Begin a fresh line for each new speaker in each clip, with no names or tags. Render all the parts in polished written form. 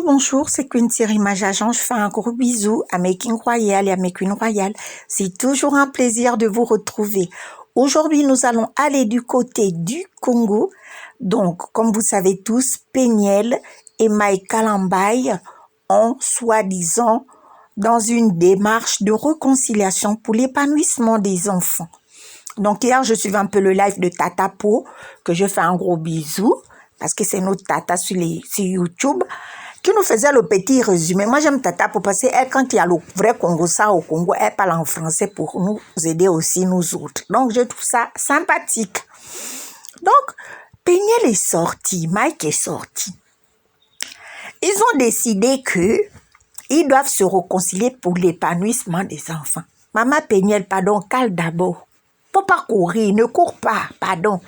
Bonjour, c'est Queen Image Agent. Je fais un gros bisou à mes King Royal et à mes Queen Royal. C'est toujours un plaisir de vous retrouver. Aujourd'hui, nous allons aller du côté du Congo. Donc, comme vous savez tous, Péniel et Mike Kalambaye ont, soi-disant, dans une démarche de réconciliation pour l'épanouissement des enfants. Donc, hier, je suivais un peu le live de Tata Po, que je fais un gros bisou, parce que c'est notre Tata sur YouTube, qui nous faisait le petit résumé. Moi, j'aime Tata Po parce qu'elle, quand il y a le vrai Congo, ça au Congo, elle parle en français pour nous aider aussi, nous autres. Donc, je trouve ça sympathique. Donc, Péniel est sorti, Mike est sorti. Ils ont décidé que ils doivent se réconcilier pour l'épanouissement des enfants. Maman Péniel, pardon, cale d'abord. Faut pas courir, ne cours pas, pardon.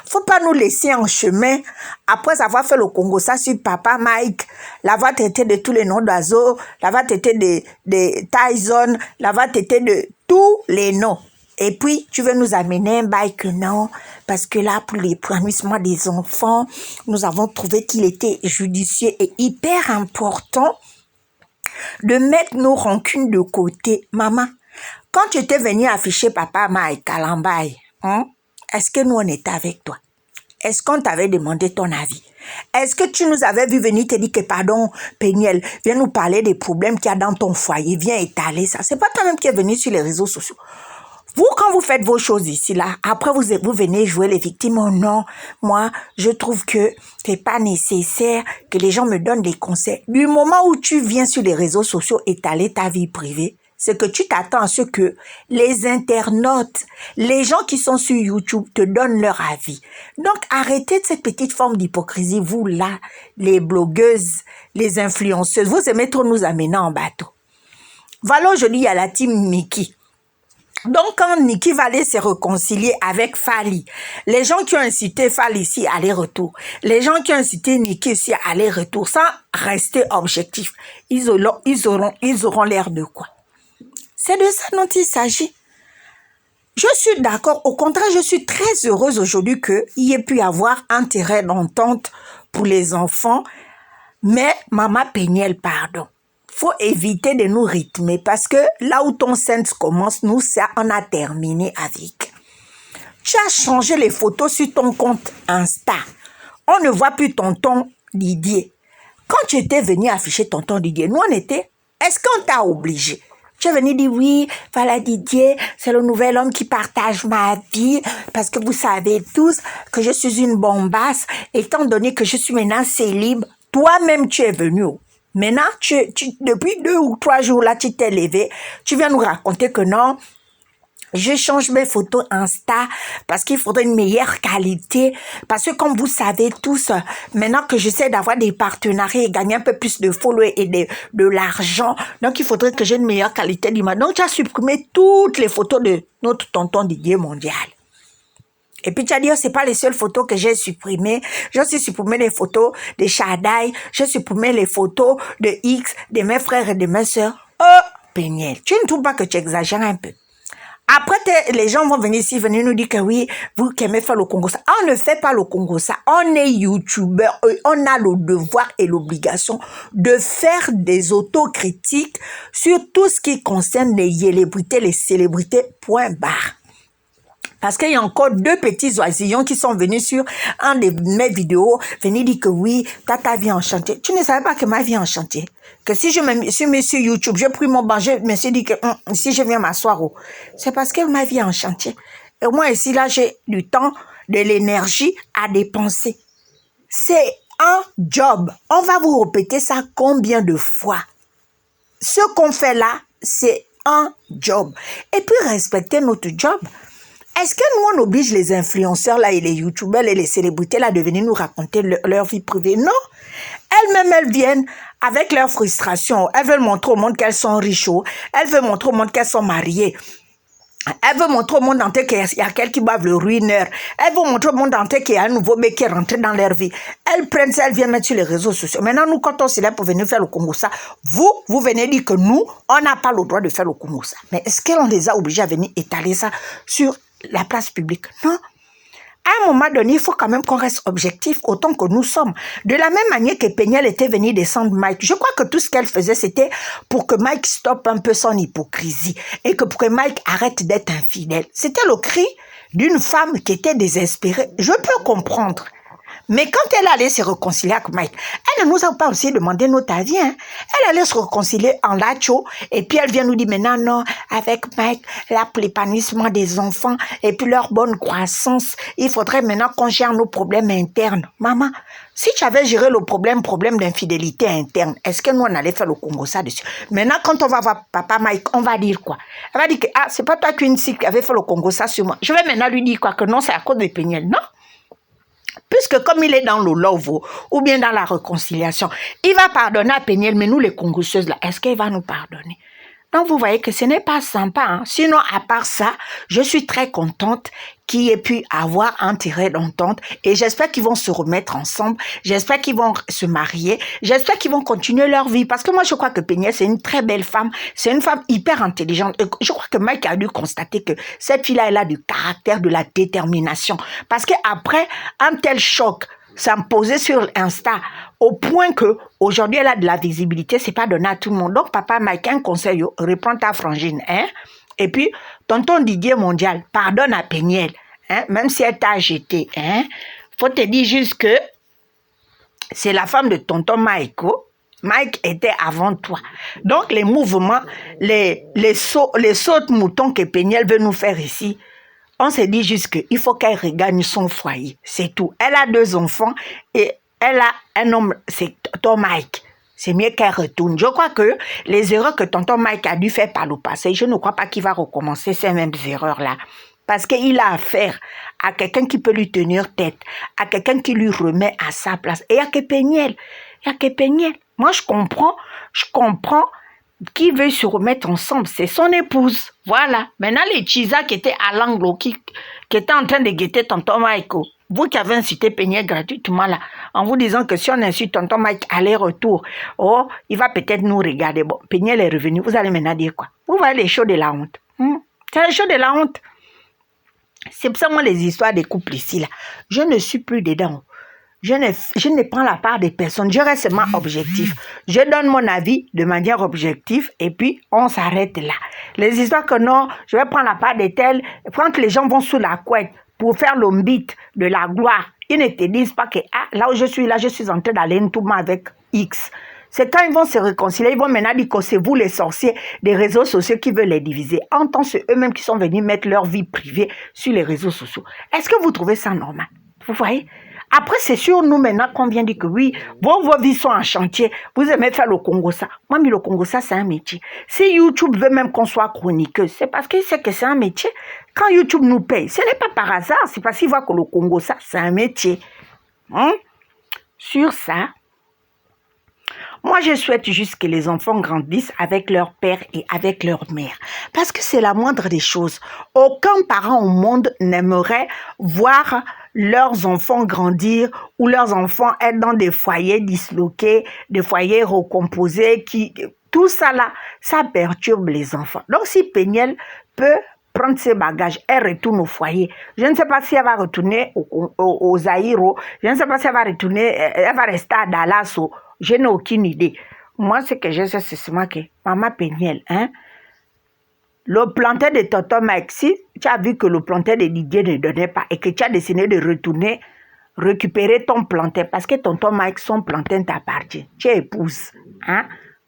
Faut pas nous laisser en chemin après avoir fait le Congo ça sur papa Mike, l'avoir traité de tous les noms d'oiseaux, l'avoir traité de Tyson, l'avoir traité de tous les noms. Et puis, tu veux nous amener un bail que non, parce que là, pour l'épanouissement des enfants, nous avons trouvé qu'il était judicieux et hyper important de mettre nos rancunes de côté. Maman, quand tu étais venu afficher papa Mike Kalambaye, est-ce que nous on était avec toi? Est-ce qu'on t'avait demandé ton avis? Est-ce que tu nous avais vu venir te dire que pardon, Péniel, viens nous parler des problèmes qu'il y a dans ton foyer, viens étaler ça. C'est pas toi-même qui es venu sur les réseaux sociaux. Vous, quand vous faites vos choses ici, là, après vous venez jouer les victimes. Oh non, moi, je trouve que c'est pas nécessaire que les gens me donnent des conseils. Du moment où tu viens sur les réseaux sociaux étaler ta vie privée, c'est que tu t'attends à ce que les internautes, les gens qui sont sur YouTube te donnent leur avis. Donc, arrêtez de cette petite forme d'hypocrisie. Vous, là, les blogueuses, les influenceuses, vous aimez trop nous amener en bateau. Voilà, aujourd'hui, il y a la team Mickey. Donc, quand Niki va aller se réconcilier avec Fally, les gens qui ont incité Fally ici, aller-retour, les gens qui ont incité Niki ici, aller-retour, sans rester objectif, ils auront l'air de quoi? C'est de ça dont il s'agit. Je suis d'accord. Au contraire, je suis très heureuse aujourd'hui qu'il y ait pu avoir un terrain d'entente pour les enfants. Mais, Maman Péniel, pardon. Faut éviter de nous rythmer parce que là où ton sens commence, nous, ça, on a terminé avec. Tu as changé les photos sur ton compte Insta. On ne voit plus tonton Didier. Quand tu étais venu afficher tonton Didier, nous, on était... Est-ce qu'on t'a obligé? Tu es venu dire oui, voilà Didier, c'est le nouvel homme qui partage ma vie parce que vous savez tous que je suis une bombasse. Étant donné que je suis maintenant célib, toi-même tu es venu. Maintenant, depuis 2 ou 3 jours là, tu t'es levé, tu viens nous raconter que non, je change mes photos Insta parce qu'il faudrait une meilleure qualité. Parce que comme vous savez tous, maintenant que j'essaie d'avoir des partenariats et gagner un peu plus de followers et de l'argent, donc il faudrait que j'ai une meilleure qualité d'image. Donc tu as supprimé toutes les photos de notre tonton Didier Mondial. Et puis tu as dit, oh, c'est pas les seules photos que j'ai supprimées. J'ai aussi supprimé les photos de Shadai. J'ai supprimé les photos de X, de mes frères et de mes sœurs. Oh, Péniel, tu ne trouves pas que tu exagères un peu? Après, les gens vont venir ici, venir nous dire que oui, vous qui aimez faire le Congo ça. On ne fait pas le Congo ça. On est youtubeur. On a le devoir et l'obligation de faire des autocritiques sur tout ce qui concerne les célébrités, point barre. Parce qu'il y a encore 2 petits oisillons qui sont venus sur un de mes vidéos, venir dire que oui, ta vie en chantier. Tu ne savais pas que ma vie en chantier. Que si je me suis mis sur YouTube, j'ai pris mon banc, je me suis dit que si je viens m'asseoir, c'est parce que ma vie est en chantier. Et moi ici, là, j'ai du temps, de l'énergie à dépenser. C'est un job. On va vous répéter ça combien de fois? Ce qu'on fait là, c'est un job. Et puis, respecter notre job. Est-ce que nous, on oblige les influenceurs là et les youtubeurs et les célébrités là de venir nous raconter leur vie privée? Non. Elles-mêmes, elles viennent avec leur frustration. Elles veulent montrer au monde qu'elles sont riches. Elles veulent montrer au monde qu'elles sont mariées. Elles veulent montrer au monde entier qu'il y a quelqu'un qui bave le ruineur. Elles veulent montrer au monde entier qu'il y a un nouveau mec qui est rentré dans leur vie. Elles prennent ça, elles viennent mettre sur les réseaux sociaux. Maintenant, nous, quand on s'est là pour venir faire le Congo ça, vous venez dire que nous, on n'a pas le droit de faire le Congo ça. Mais est-ce qu'on les a obligés à venir étaler ça sur la place publique? Non. À un moment donné, il faut quand même qu'on reste objectif autant que nous sommes. De la même manière que Péniel était venu descendre Mike, je crois que tout ce qu'elle faisait, c'était pour que Mike stoppe un peu son hypocrisie et que pour que Mike arrête d'être infidèle. C'était le cri d'une femme qui était désespérée. Je peux comprendre. Mais quand elle allait se réconcilier avec Mike, elle ne nous a pas aussi demandé notre avis. Hein. Elle allait se réconcilier en lacho et puis elle vient nous dire maintenant, non, avec Mike, là, pour l'épanouissement des enfants et puis leur bonne croissance, il faudrait maintenant qu'on gère nos problèmes internes. Maman, si tu avais géré le problème d'infidélité interne, est-ce que nous, on allait faire le Congo ça dessus? Maintenant, quand on va voir papa Mike, on va dire quoi? Elle va dire que, ah, c'est pas toi qu'une cible qui avait fait le Congo ça sur moi. Je vais maintenant lui dire quoi? Que non, c'est à cause de Péniel. Non? Puisque comme il est dans le love ou bien dans la réconciliation, il va pardonner à Péniel, mais nous les Congosseuses là, est-ce qu'il va nous pardonner? Donc vous voyez que ce n'est pas sympa. Hein? Sinon, à part ça, je suis très contente qu'il ait pu avoir un terrain d'entente et j'espère qu'ils vont se remettre ensemble, j'espère qu'ils vont se marier, j'espère qu'ils vont continuer leur vie parce que moi je crois que Péniel c'est une très belle femme, c'est une femme hyper intelligente. Je crois que Mike a dû constater que cette fille-là elle a du caractère, de la détermination parce qu'après un tel choc s'imposer sur Insta au point que aujourd'hui elle a de la visibilité, c'est pas donné à tout le monde. Donc papa Mike, un conseil, reprends ta frangine, hein? Et puis tonton Didier Mondial, pardonne à Péniel, hein? Même si elle t'a jeté, hein? Faut te dire juste que c'est la femme de tonton Mike. Mike était avant toi. Donc les mouvements, les sauts de moutons que Péniel veut nous faire ici, on s'est dit juste qu'il faut qu'elle regagne son foyer. C'est tout. Elle a 2 enfants et elle a un homme, c'est tonton Mike. C'est mieux qu'elle retourne. Je crois que les erreurs que tonton Mike a dû faire par le passé, je ne crois pas qu'il va recommencer ces mêmes erreurs-là. Parce qu'il a affaire à quelqu'un qui peut lui tenir tête, à quelqu'un qui lui remet à sa place. Et il n'y a que Péniel. Il n'y a que Péniel. Moi, je comprends qui veut se remettre ensemble, c'est son épouse. Voilà. Maintenant, les Chisa qui étaient à l'angle, qui étaient en train de guetter tonton Mike, vous qui avez incité Péniel gratuitement là, en vous disant que si on incite tonton Mike aller-retour, oh, il va peut-être nous regarder. Bon, Péniel est revenu, vous allez maintenant dire quoi? Vous voyez les shows de la honte. C'est les shows de la honte. C'est pour ça, moi, les histoires des couples ici, là, je ne suis plus dedans. Je ne prends la part des personnes, je reste seulement objectif. Je donne mon avis de manière objective et puis on s'arrête là. Les histoires que non, je vais prendre la part des tels, quand les gens vont sous la couette pour faire l'ombite de la gloire, ils ne te disent pas que ah, là où je suis en train d'aller un tourment avec X. C'est quand ils vont se réconcilier, ils vont maintenant dire que c'est vous les sorciers des réseaux sociaux qui veulent les diviser. En tant que c'est eux-mêmes qui sont venus mettre leur vie privée sur les réseaux sociaux. Est-ce que vous trouvez ça normal? Vous voyez? Après, c'est sur nous maintenant qu'on vient dire que oui, vos vies sont en chantier, vous aimez faire le Congo ça. Moi, mais le Congo ça, c'est un métier. Si YouTube veut même qu'on soit chroniqueuse, c'est parce qu'il sait que c'est un métier. Quand YouTube nous paye, ce n'est pas par hasard, c'est parce qu'il voit que le Congo ça, c'est un métier. Sur ça, moi, je souhaite juste que les enfants grandissent avec leur père et avec leur mère. Parce que c'est la moindre des choses. Aucun parent au monde n'aimerait voir leurs enfants grandir ou leurs enfants être dans des foyers disloqués, des foyers recomposés. Tout ça là, ça perturbe les enfants. Donc, si Péniel peut prendre ses bagages, elle retourne au foyer. Je ne sais pas si elle va retourner au Zaïro. Je ne sais pas si elle va retourner, elle va rester à Dallas. Je n'ai aucune idée. Moi, ce que je sais, c'est seulement que maman Péniel, hein, le plantain de tonton Mike, si tu as vu que le plantain de Didier ne donnait pas et que tu as décidé de retourner récupérer ton plantain parce que tonton Mike, son plantain t'appartient. Tu es épouse. Hein?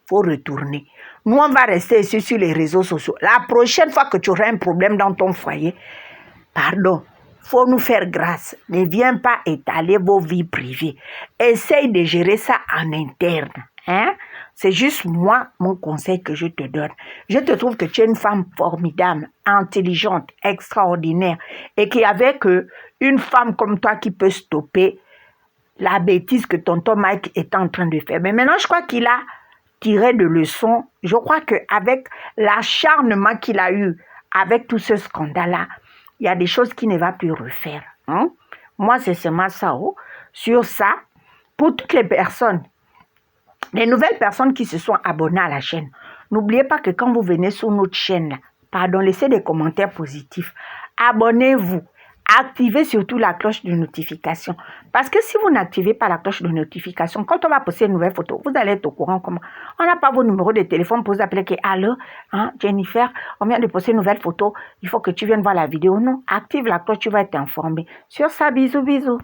Faut retourner. Nous, on va rester ici sur les réseaux sociaux. La prochaine fois que tu auras un problème dans ton foyer, pardon, faut nous faire grâce. Ne viens pas étaler vos vies privées. Essaye de gérer ça en interne. Hein? C'est juste moi, mon conseil que je te donne. Je te trouve que tu es une femme formidable, intelligente, extraordinaire et qu'il n'y avait qu'une femme comme toi qui peut stopper la bêtise que tonton Mike est en train de faire. Mais maintenant, je crois qu'il a tiré de leçons. Je crois qu'avec l'acharnement qu'il a eu avec tout ce scandale-là, il y a des choses qu'il ne va plus refaire. Hein? Moi, c'est seulement ça. Sur ça, pour toutes les personnes, les nouvelles personnes qui se sont abonnées à la chaîne, n'oubliez pas que quand vous venez sur notre chaîne, pardon, laissez des commentaires positifs. Abonnez-vous. activez surtout la cloche de notification. Parce que si vous n'activez pas la cloche de notification, quand on va poster une nouvelle photo, vous allez être au courant comment. On n'a pas vos numéros de téléphone pour vous appeler que allô, hein, Jennifer, on vient de poster une nouvelle photo, il faut que tu viennes voir la vidéo. Non, active la cloche, tu vas être informé. Sur ça, bisous, bisous.